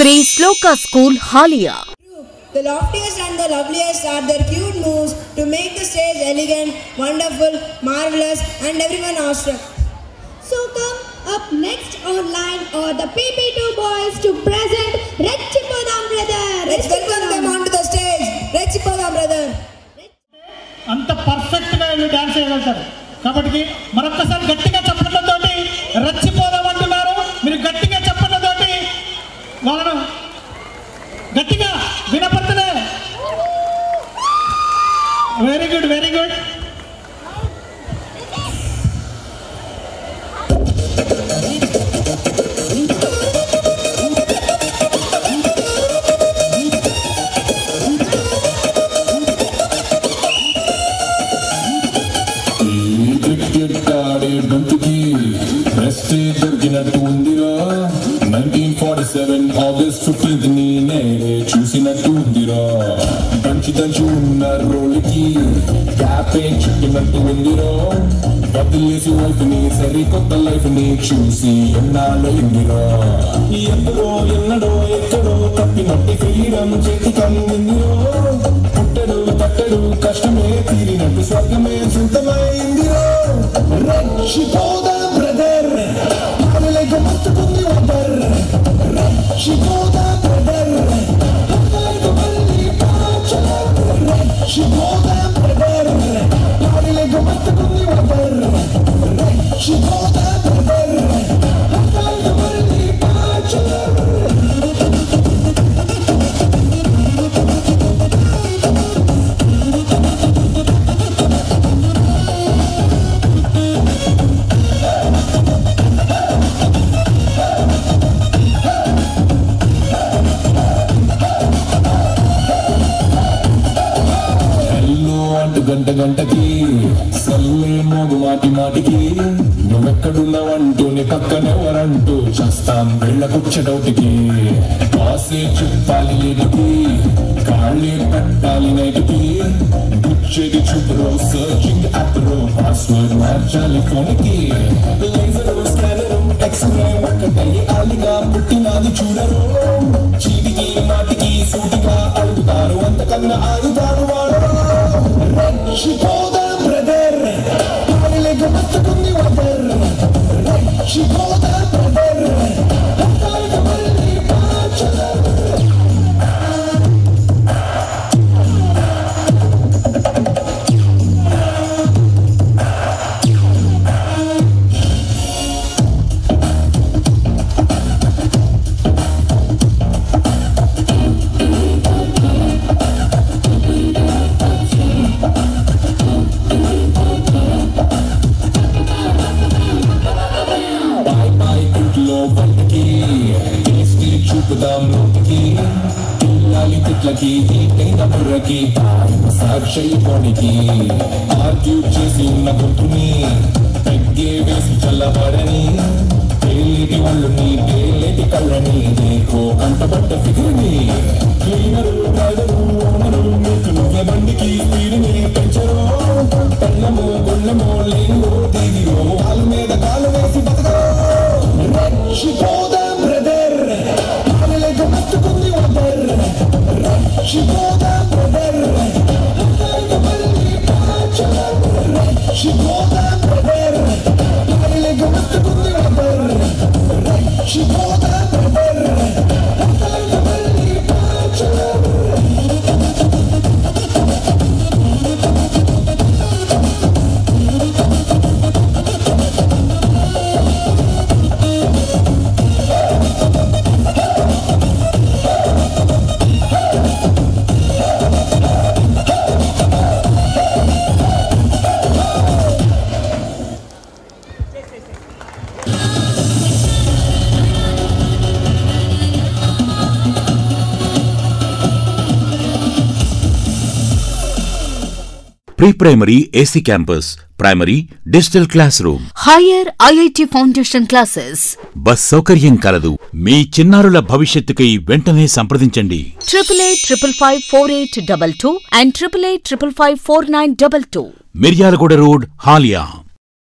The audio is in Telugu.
Sri Sloka School, Halia. The loftiest and the loveliest are their cute moves to make the stage elegant, wonderful, marvelous, and everyone awestruck. So come up next online are the PP2 boys to present Rechipodam brother. Let's welcome them onto the stage. Rechipodam brother. అంత పర్ఫెక్ట్ గా వీళ్ళు డాన్స్ చేయగలుగుతారు కాబట్టి మరొకసారి గట్టిగా చప్పట్లతోటి రెచ్చిపోదాం అంటున్నారు. మీరు గట్టిగా చప్పట్లతోటి వాళ్ళను గట్టిగా వినపడుతుంది. Very good, very good. దొరికినట్టు ఉందిరా 1947 ఆగస్ట్ 15 నేనే చూసినట్టు ఉందిరా. దంచి ఉన్న రోలికి క్యాపే చుట్టినట్టు ఉందిరా. వదిలేసి వైఫ్ ని సరికొత్త లైఫ్ ని చూసి ఎన్నాళ్ళు ఇందిరా. ఎప్పుడో ఎన్నడో ఎక్కడో తప్పినట్టు ఫ్రీడమ్ చేతి కందిందిరో. పుట్టడు తట్టడు కష్టమే తీరినట్టు స్వర్గమే సొంతమైందిరో. రెచ్చిపోదాం బ్రదర్, పాలలేక మత్తుకుంది వాటర్. రెచ్చిపోదాం బ్రదర్, పక్కలేక మళ్ళీ పాచలర్. రెచ్చిపోదాం బ్రదర్, పాలలేక మత్తుకుంది వాటర్. రెచ్చిపోదాం బ్రదర్, పక్కలేక మళ్ళీ పాచలర్. గంట గంటకి సల్లే మోగు మాటి మాటికి నువ్వెక్కడున్నావంటూ నీ పక్కనెవరంటూ చేస్తాం వెళ్ళకొచ్చడౌటికి. కాసే చెప్పాలి లేటుకి, కాళ్ళే పెట్టాలి నైటుకి. గుచ్చేది చూపురో సర్చింగ్ యాప్రో, పాస్వర్డ్ మార్చాలి ఫోన్కి. లేజరు స్కానరు ఎక్స్రే ఒక్కటయ్యి ఆలిగా పుట్టినాది చూడరు. చీటికి మాటికి సూటిగా అడుగుతారు, అంతకన్నా ఆగుతారు వాడు. రెచ్చిపోదాం బ్రదర్, పాలలేక మత్తుకుంది వాటర్. రెచ్చిపోదాం బ్రదర్, పక్కలేక మళ్ళీ పాచలర్. చూపుదాం నోటికి, పిల్లాలి తిట్లకి, హీటైన బుర్రకి, మసాజ్ చేయడానికి. ఆర్గ్యూ చేసి ఉన్న గొంతుని తగ్గే వేసి చల్లబడని. తేలేటి ఒళ్ళుని తేలేటి కళ్ళని, నీకో కంటపడ్డ ఫిగర్ని. క్లీనరు డ్రైవరు ఓనరు మీకు నువ్వే బండికి స్పీడ్ని పెంచరు. పళ్ళము గొల్లము లేలో దిగిరో, వాళ్ళ మీద కాలు వేసి బతకరు. రెచ్చిపోదాం బ్రదర్, పాలలేక మత్తుకుంది వాటర్. రెచ్చిపోదాం బ్రదర్, పక్కలేక మళ్ళీ పాచలర్. రెచ్చిపోదాం బ్రదర్, పాలలేక మత్తుకుంది వాటర్. రెచ్చిపోదాం బ్రదర్, పక్కలేక మళ్ళీ పాచలర్. Pre-primary AC campus, primary digital classroom, Higher IIT foundation classes, bus సౌకర్యం కలదు. మీ చిన్నారుల భవిష్యత్తుకై వెంటనే సంప్రదించండి. 8855548222 and 8855549222. మిర్యాలగూడ రోడ్, హాలియా.